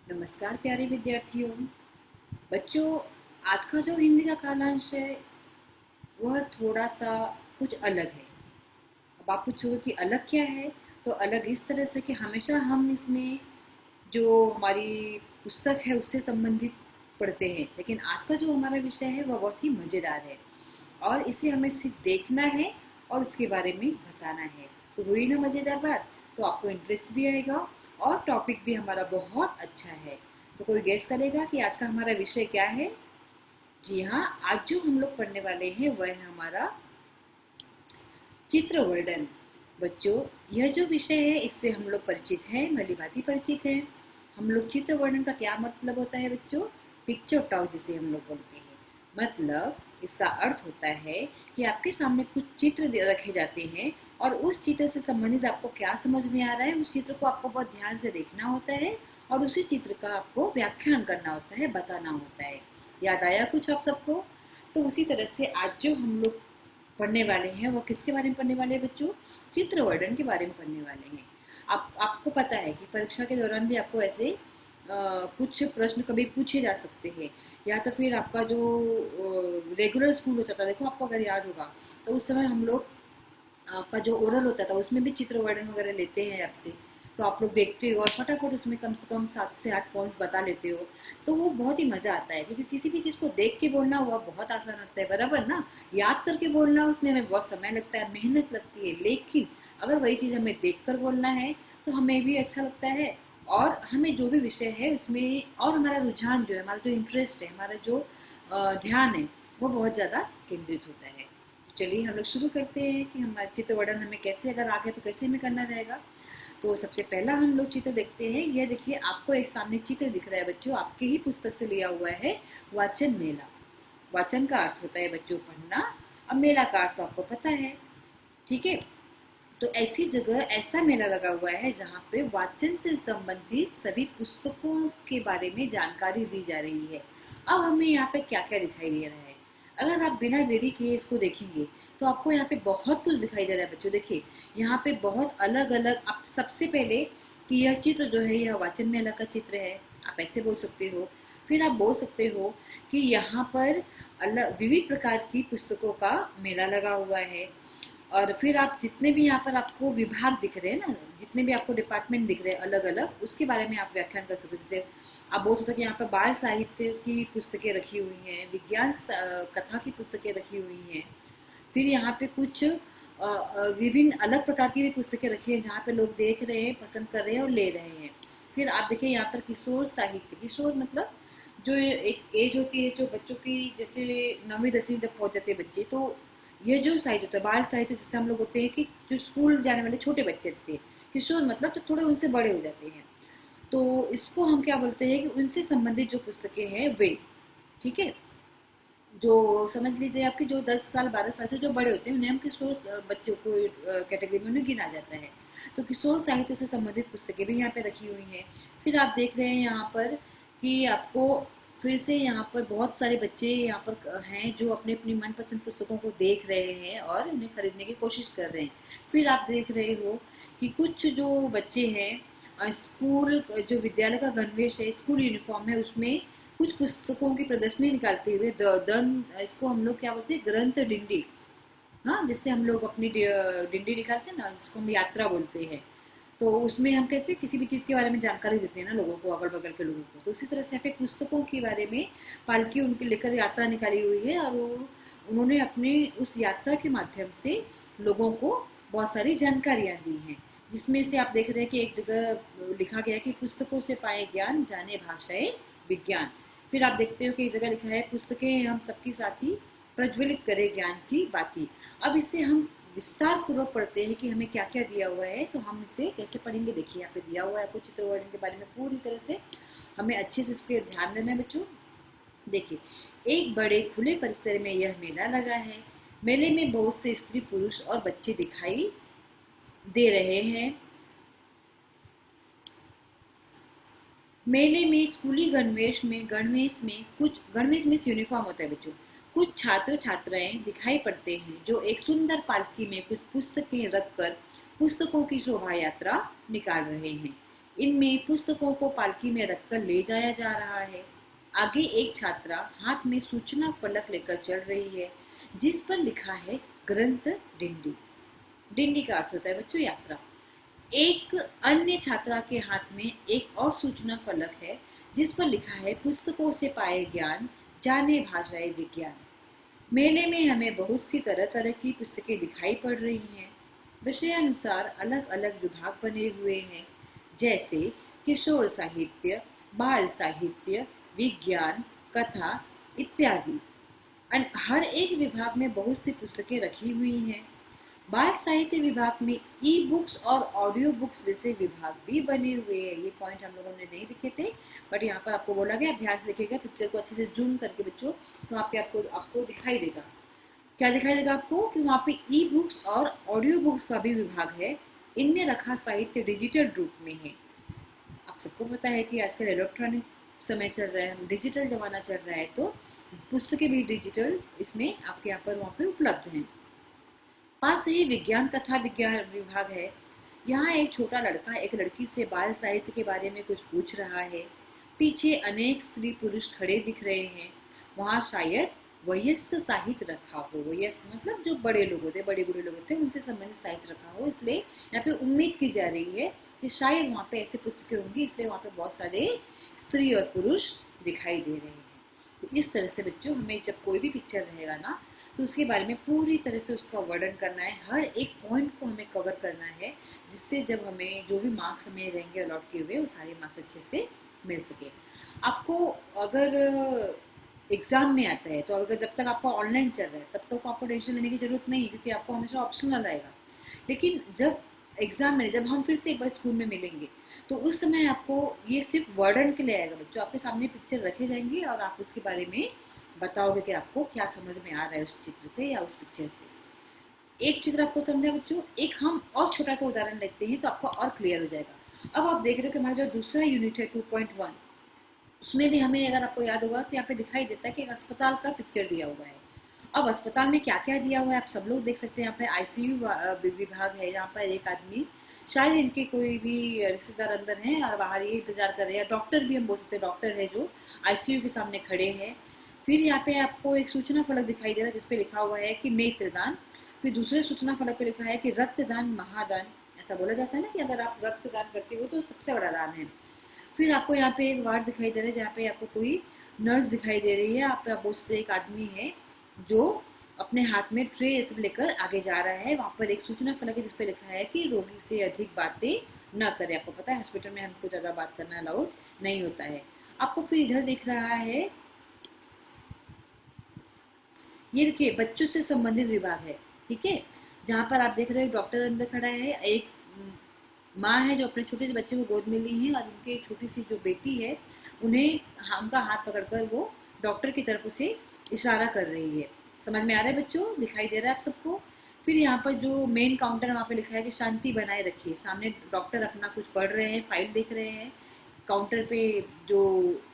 नमस्कार प्यारे विद्यार्थियों। बच्चों, आज का जो हिंदी का कालांश है वह थोड़ा सा कुछ अलग है। अब आप पूछोगे कि अलग क्या है, तो अलग इस तरह से कि हमेशा हम इसमें जो हमारी पुस्तक है उससे संबंधित पढ़ते हैं, लेकिन आज का जो हमारा विषय है वह बहुत ही मज़ेदार है और इसे हमें सिर्फ देखना है और इसके बारे में बताना है। तो हुई ना मज़ेदार बात। तो आपको इंटरेस्ट भी आएगा और टॉपिक भी हमारा बहुत अच्छा है। तो कोई गेस करेगा कि आज का हमारा विषय क्या है? जी हाँ, आज जो हम लोग पढ़ने वाले हैं वह है हमारा चित्र वर्णन। बच्चों, यह जो विषय है इससे हम लोग परिचित हैं, भली भांति परिचित हैं। हम लोग चित्र वर्णन का क्या मतलब होता है बच्चों? पिक्चर टॉक जिसे हम लोग बोलते हैं। मतलब इसका अर्थ होता है कि आपके सामने कुछ चित्र रखे जाते हैं और उस चित्र से संबंधित आपको क्या समझ में आ रहा है, उस चित्र को आपको बहुत ध्यान से देखना होता है और उसी चित्र का आपको व्याख्यान करना होता है, बताना होता है। याद आया कुछ आप सबको? तो उसी तरह से आज जो हम लोग पढ़ने वाले हैं वो किसके बारे में पढ़ने वाले हैं बच्चों? चित्र वर्णन के बारे में पढ़ने वाले हैं। आपको पता है कि परीक्षा के दौरान भी आपको ऐसे कुछ प्रश्न कभी पूछे जा सकते हैं, या तो फिर आपका जो रेगुलर स्कूल होता था, देखो आपको अगर याद होगा तो उस समय हम लोग आपका जो ओरल होता था उसमें भी चित्र वर्णन वगैरह लेते हैं आपसे। तो आप लोग देखते हो और फटाफट उसमें कम से कम 7 से 8 पॉइंट्स बता लेते हो। तो वो बहुत ही मज़ा आता है, क्योंकि किसी भी चीज़ को देख के बोलना हुआ बहुत आसान लगता है, बराबर ना? याद करके बोलना उसमें हमें बहुत समय लगता है, मेहनत लगती है, लेकिन अगर वही चीज़ हमें देख कर बोलना है तो हमें भी अच्छा लगता है। और हमें जो भी विषय है उसमें और हमारा रुझान जो है, हमारा जो इंटरेस्ट है, हमारा जो ध्यान है, वो बहुत ज़्यादा केंद्रित होता है। चलिए हम लोग शुरू करते हैं कि हमारा चित्र वर्णन हमें कैसे, अगर आ गया तो कैसे हमें करना रहेगा। तो सबसे पहला हम लोग चित्र देखते हैं। यह देखिए, आपको एक सामने चित्र दिख रहा है बच्चों, आपके ही पुस्तक से लिया हुआ है। वाचन मेला। वाचन का अर्थ होता है बच्चों पढ़ना, अब मेला का अर्थ तो आपको पता है, ठीक है? तो ऐसी जगह ऐसा मेला लगा हुआ है जहाँ पे वाचन से संबंधित सभी पुस्तकों के बारे में जानकारी दी जा रही है। अब हमें यहाँ पे क्या क्या दिखाई दे रहा है? अगर आप बिना देरी किए इसको देखेंगे तो आपको यहाँ पे बहुत कुछ दिखाई दे रहा है बच्चों। देखिए, यहाँ पे बहुत अलग अलग, आप सबसे पहले कि यह चित्र जो है यह वाचन मेला का चित्र है, आप ऐसे बोल सकते हो। फिर आप बोल सकते हो कि यहाँ पर अलग विविध प्रकार की पुस्तकों का मेला लगा हुआ है। और फिर आप जितने भी यहाँ पर आपको विभाग दिख रहे हैं ना, जितने भी आपको डिपार्टमेंट दिख रहे हैं अलग अलग, उसके बारे में आप व्याख्यान कर सकते हो। जैसे आप बोल सकते हो कि यहाँ पर बाल साहित्य की पुस्तकें रखी हुई हैं, विज्ञान कथा की पुस्तकें रखी हुई हैं। फिर यहाँ पे कुछ विभिन्न अलग प्रकार की भी पुस्तकें रखी हैं जहाँ पे लोग देख रहे हैं, पसंद कर रहे हैं और ले रहे हैं। फिर आप देखिए यहाँ पर किशोर साहित्य, किशोर मतलब जो एक एज होती है जो बच्चों की, जैसे 9वीं 10वीं तक पहुँच जाते हैं बच्चे, तो ये जो साहित्य होता है बाल साहित्य, जिससे हम लोग होते हैं कि जो स्कूल जाने वाले छोटे बच्चे थे। किशोर मतलब जो थोड़े उनसे बड़े हो जाते हैं, तो इसको हम क्या बोलते हैं कि उनसे संबंधित जो पुस्तकें हैं वे, ठीक है? जो समझ लीजिए आपके जो 10 साल 12 साल से जो बड़े होते हैं उन्हें हम किशोर बच्चों को कैटेगरी में उन्हें गिना जाता है। तो किशोर साहित्य से संबंधित पुस्तकें भी यहाँ पे रखी हुई हैं। फिर आप देख रहे हैं यहाँ पर कि आपको फिर से यहाँ पर बहुत सारे बच्चे यहाँ पर हैं जो अपने अपनी मनपसंद पुस्तकों को देख रहे हैं और उन्हें खरीदने की कोशिश कर रहे हैं। फिर आप देख रहे हो कि कुछ जो बच्चे हैं स्कूल, जो विद्यालय का गणवेश है, स्कूल यूनिफॉर्म है, उसमें कुछ पुस्तकों की प्रदर्शनी निकालते हुए दन, इसको हम लोग क्या बोलते हैं, ग्रंथ डिंडी। हाँ, जिससे हम लोग अपनी डिंडी निकालते हैं ना, जिसको हम यात्रा बोलते हैं। तो उसमें हम कैसे किसी भी चीज़ के बारे में जानकारी देते हैं ना लोगों को, अगल बगल के लोगों को। तो उसी तरह से यहाँ पे पुस्तकों के बारे में पालकी उनके लेकर यात्रा निकाली हुई है और वो उन्होंने अपने उस यात्रा के माध्यम से लोगों को बहुत सारी जानकारियाँ दी हैं। जिसमें से आप देख रहे हैं कि एक जगह लिखा गया है कि पुस्तकों से पाए ज्ञान, जाने भाषाएं विज्ञान। फिर आप देखते हो कि एक जगह लिखा है पुस्तकें हम सबके साथ ही प्रज्वलित करें ज्ञान की बाती। अब इससे हम विस्तार पूर्वक पढ़ते हैं कि हमें क्या क्या दिया हुआ है, तो हम इसे कैसे पढ़ेंगे। देखिए यहाँ पे दिया हुआ है आपको चित्र वर्णन के बारे में पूरी तरह से, हमें अच्छे से इस पर ध्यान देना है बच्चों। देखिए, एक बड़े खुले परिसर में यह मेला लगा है। मेले में बहुत से स्त्री पुरुष और बच्चे दिखाई दे रहे हैं। मेले में स्कूली गणवेश में यूनिफॉर्म होता है बच्चों। कुछ छात्र छात्राएं दिखाई पड़ते हैं जो एक सुंदर पालकी में कुछ पुस्तकें रखकर पुस्तकों की शोभा यात्रा निकाल रहे हैं। इनमें पुस्तकों को पालकी में रखकर ले जाया जा रहा है। आगे एक छात्रा हाथ में सूचना फलक लेकर चल रही है, जिस पर लिखा है ग्रंथ डिंडी। डिंडी का अर्थ होता है बच्चों यात्रा। एक अन्य छात्रा के हाथ में एक और सूचना फलक है, जिस पर लिखा है पुस्तकों से पाए ज्ञान, जाने भाषाई विज्ञान। मेले में हमें बहुत सी तरह तरह की पुस्तकें दिखाई पड़ रही हैं। विषयानुसार अलग अलग विभाग बने हुए हैं, जैसे किशोर साहित्य, बाल साहित्य, विज्ञान, कथा इत्यादि। हर एक विभाग में बहुत सी पुस्तकें रखी हुई हैं। बाल साहित्य विभाग में ई बुक्स और ऑडियो बुक्स जैसे विभाग भी बने हुए हैं। ये पॉइंट हम लोगों ने नहीं लिखे थे, बट यहाँ पर आपको बोला गया, ध्यान से देखिएगा पिक्चर को अच्छे से जूम करके बच्चों, तो आपको दिखाई देगा। क्या दिखाई देगा आपको कि वहाँ पे ई बुक्स और ऑडियो बुक्स का भी विभाग है। इनमें रखा साहित्य डिजिटल रूप में है। आप सबको पता है कि आजकल इलेक्ट्रॉनिक समय चल रहा है, डिजिटल जमाना चल रहा है, तो पुस्तकें भी डिजिटल इसमें आपके यहाँ पर वहाँ पे उपलब्ध हैं। पास से ही विज्ञान कथा विज्ञान विभाग है। यहाँ एक छोटा लड़का एक लड़की से बाल साहित्य के बारे में कुछ पूछ रहा है। पीछे अनेक स्त्री पुरुष खड़े दिख रहे हैं। वहाँ शायद वयस्क साहित्य रखा हो। वयस्क मतलब जो बड़े लोग होते, बड़े बूढ़े लोग होते हैं, उनसे संबंधित साहित्य रखा हो, इसलिए यहाँ पे उम्मीद की जा रही है कि शायद वहाँ पे ऐसे पुस्तकें होंगी, इसलिए वहाँ पे बहुत सारे स्त्री और पुरुष दिखाई दे रहे हैं। तो इस तरह से बच्चों हमें जब कोई भी पिक्चर रहेगा ना, तो उसके बारे में पूरी तरह से उसका वर्णन करना है, हर एक पॉइंट को हमें कवर करना है, जिससे जब हमें जो भी मार्क्स हमें रहेंगे अलॉट किए हुए, वो सारे मार्क्स अच्छे से मिल सके। आपको अगर एग्ज़ाम में आता है, तो अगर जब तक आपका ऑनलाइन चल रहा है तब तक आपको टेंशन लेने की ज़रूरत नहीं है, क्योंकि आपको हमेशा ऑप्शनल रहेगा। लेकिन जब एग्ज़ाम में, जब हम फिर से एक बार स्कूल में मिलेंगे, तो उस समय आपको ये सिर्फ वर्णन के लिए आएगा बच्चों। आपके सामने पिक्चर रखे जाएंगे और आप उसके बारे में बताओगे कि आपको क्या समझ में आ रहा है उस चित्र से या उस पिक्चर से। एक चित्र आपको समझा बच्चों, एक हम और छोटा सा उदाहरण लेते हैं तो आपको और क्लियर हो जाएगा। अब आप देख रहे हो कि हमारा जो दूसरा यूनिट है 2.1, उसमें भी हमें, अगर आपको याद होगा, तो यहाँ पे दिखाई देता है कि एक अस्पताल का पिक्चर दिया हुआ है। अब अस्पताल में क्या क्या दिया हुआ है आप सब लोग देख सकते हैं। यहाँ पे आईसीयू विभाग है, यहाँ पर एक आदमी, शायद इनके कोई भी रिश्तेदार अंदर हैं और बाहर ये इंतजार कर रहे हैं। डॉक्टर भी हम बोल सकते हैं, डॉक्टर है जो आईसीयू के सामने खड़े हैं। फिर यहाँ पे आपको एक सूचना फलक दिखाई दे रहा है, जिसपे लिखा हुआ है कि नेत्रदान। फिर दूसरे सूचना फलक पे लिखा है कि रक्तदान महादान। ऐसा बोला जाता है ना कि अगर आप रक्तदान करते हो तो सबसे बड़ा दान है। फिर आपको यहाँ पे एक वार्ड दिखाई दे रहा है, जहाँ पे आपको कोई नर्स दिखाई दे रही है। आप बोल सकते हैं एक आदमी है जो अपने हाथ में ट्रे ये सब लेकर आगे जा रहा है। वहाँ पर एक सूचना फलक है जिस पे लिखा है कि रोगी से अधिक बातें न करें। आपको पता है हॉस्पिटल में हमको ज़्यादा बात करना अलाउड नहीं होता है। आपको फिर इधर दिख रहा है, ये देखिए बच्चों से संबंधित विभाग है, ठीक है। जहाँ पर आप देख रहे हो डॉक्टर अंदर खड़ा है, एक माँ है जो अपने छोटे से बच्चे को गोद में ली है और उनकी छोटी सी जो बेटी है, उन्हें उनका हाथ पकड़कर वो डॉक्टर की तरफ उसे इशारा कर रही है। समझ में आ रहा है बच्चों, दिखाई दे रहा है आप सबको। फिर यहाँ पर जो मेन काउंटर है वहाँ पे लिखा है कि शांति बनाए रखिए। सामने डॉक्टर अपना कुछ पढ़ रहे हैं, फाइल देख रहे हैं। काउंटर पे जो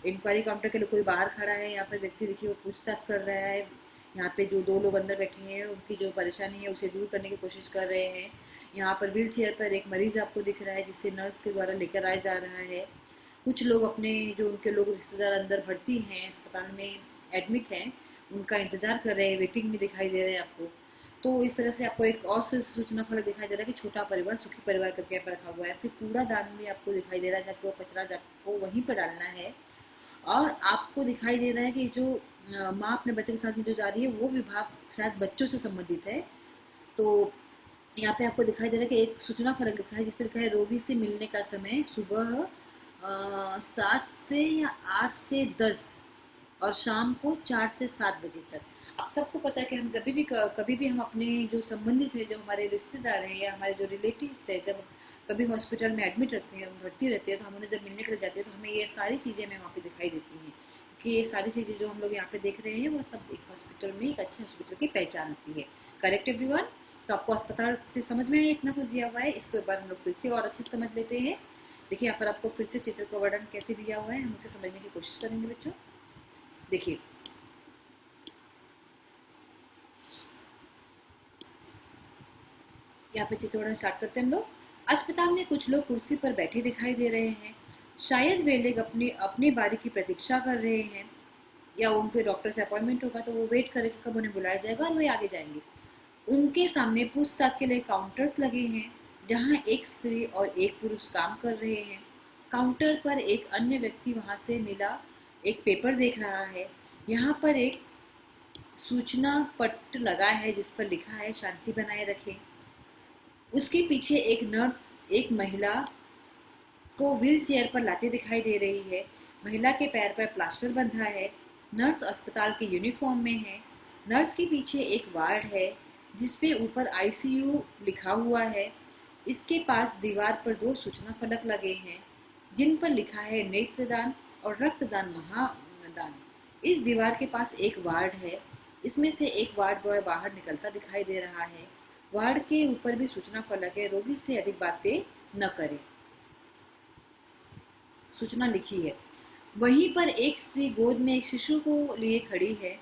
इंक्वायरी काउंटर के लिए कोई बाहर खड़ा है, यहाँ पर व्यक्ति देखिए वो पूछताछ कर रहा है। यहाँ पे जो दो लोग अंदर बैठे हैं उनकी जो परेशानी है उसे दूर करने की कोशिश कर रहे हैं। यहाँ पर व्हील चेयर पर एक मरीज आपको दिख रहा है, जिसे नर्स के द्वारा लेकर आया जा रहा है। कुछ लोग अपने, जो उनके लोग रिश्तेदार अंदर भर्ती हैं, अस्पताल में एडमिट हैं, उनका इंतजार कर रहे हैं, वेटिंग में दिखाई दे रहे हैं आपको। तो इस तरह से आपको एक और सूचना फलक दिखाई दे रहा है कि छोटा परिवार सुखी परिवार करके यहाँ पर रखा हुआ है। फिर कूड़ादान भी आपको दिखाई दे रहा है, जबकि वो कचरा आपको वहीं पर डालना है। और आपको दिखाई दे रहा है कि जो माँ अपने बच्चे के साथ में जो जा रही है, वो विभाग शायद बच्चों से संबंधित है। तो यहाँ पे आपको दिखाई दे रहा है कि एक सूचना फलक लिखा है, जिस पर लिखा है रोगी से मिलने का समय सुबह 7 से या 8 से 10 और शाम को 4 से 7 बजे तक। आप सबको पता है कि हम जब भी कभी भी हम अपने जो संबंधित है, जो हमारे रिश्तेदार हैं या हमारे जो रिलेटिव्स है, जब कभी हॉस्पिटल में एडमिट रहते हैं, भर्ती रहते हैं, तो हम उन्हें जब मिलने के लिए जाते हैं तो हमें ये सारी चीज़ें हमें वहाँ पे दिखाई देती हैं। क्योंकि ये सारी चीज़ें जो हम लोग यहाँ पे देख रहे हैं, वो सब एक हॉस्पिटल में, एक अच्छे हॉस्पिटल की पहचान होती है। Correct everyone? तो आपको अस्पताल से समझ में आया इतना कुछ दिया हुआ है। इसको एक बार हम लोग फिर से और अच्छे से समझ लेते हैं। देखिए यहाँ पर आपको फिर से चित्र का वर्णन कैसे दिया हुआ है, हम उसे समझने की कोशिश करेंगे बच्चों। देखिए यहाँ पे चित्र वर्णन स्टार्ट करते हैं हम लोग। अस्पताल में कुछ लोग कुर्सी पर बैठे दिखाई दे रहे हैं। शायद वे लोग अपनी अपनी बारी की प्रतीक्षा कर रहे हैं, या उनके डॉक्टर से अपॉइंटमेंट होगा तो वो वेट करेंगे कब उन्हें बुलाया जाएगा और वे आगे जाएंगे। उनके सामने पूछताछ के लिए काउंटर्स लगे हैं, जहां एक स्त्री और एक पुरुष काम कर रहे हैं। काउंटर पर एक अन्य व्यक्ति वहां से मिला एक पेपर देख रहा है। यहाँ पर एक सूचना पट लगा है जिस पर लिखा है शांति बनाए रखें। उसके पीछे एक नर्स एक महिला को व्हील चेयर पर लाते दिखाई दे रही है। महिला के पैर पर प्लास्टर बंधा है। नर्स अस्पताल के यूनिफॉर्म में है। नर्स के पीछे एक वार्ड है जिसपे ऊपर आईसीयू लिखा हुआ है। इसके पास दीवार पर 2 सूचना फलक लगे हैं जिन पर लिखा है नेत्रदान और रक्तदान महादान। इस दीवार के पास एक वार्ड है। इसमें से एक वार्ड बॉय बाहर निकलता दिखाई दे रहा है। वार्ड के ऊपर भी सूचना फलक है, रोगी से अधिक बातें न करें, सूचना लिखी है। वहीं पर एक स्त्री गोद में एक शिशु को लिए खड़ी है।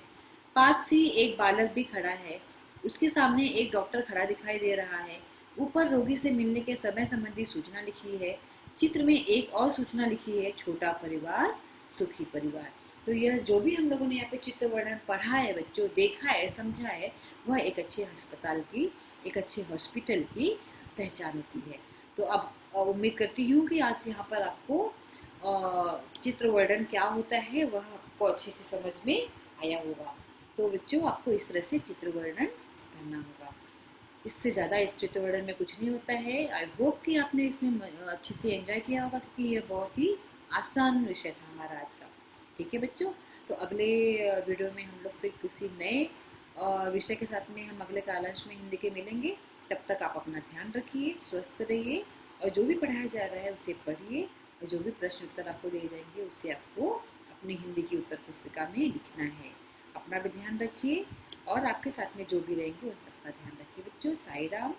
पास ही एक बालक भी खड़ा है। उसके सामने एक डॉक्टर खड़ा दिखाई दे रहा है। ऊपर रोगी से मिलने के समय संबंधी सूचना लिखी है। चित्र में एक और सूचना लिखी है, छोटा परिवार सुखी परिवार। तो यह जो भी हम लोगों ने यहाँ पे चित्र वर्णन पढ़ा है बच्चों, देखा है, समझा है, वह एक अच्छे अस्पताल की, एक अच्छे हॉस्पिटल की पहचान होती है। तो अब उम्मीद करती हूँ कि आज यहाँ पर आपको चित्र वर्णन क्या होता है वह आपको अच्छे से समझ में आया होगा। तो बच्चों आपको इस तरह से चित्र वर्णन करना होगा। इससे ज़्यादा इस चित्र वर्णन में कुछ नहीं होता है। आई होप कि आपने इसमें अच्छे से एंजॉय किया होगा, क्योंकि यह बहुत ही आसान विषय था हमारा आज का। ठीक है बच्चों, तो अगले वीडियो में हम लोग फिर किसी नए विषय के साथ में हम अगले कालांश में हिंदी के मिलेंगे। तब तक आप अपना ध्यान रखिए, स्वस्थ रहिए और जो भी पढ़ाया जा रहा है उसे पढ़िए और जो भी प्रश्न उत्तर आपको दिए जाएंगे उसे आपको अपनी हिंदी की उत्तर पुस्तिका में लिखना है। अपना भी ध्यान रखिए और आपके साथ में जो भी रहेंगे उन सबका ध्यान रखिए बच्चों। साई राम।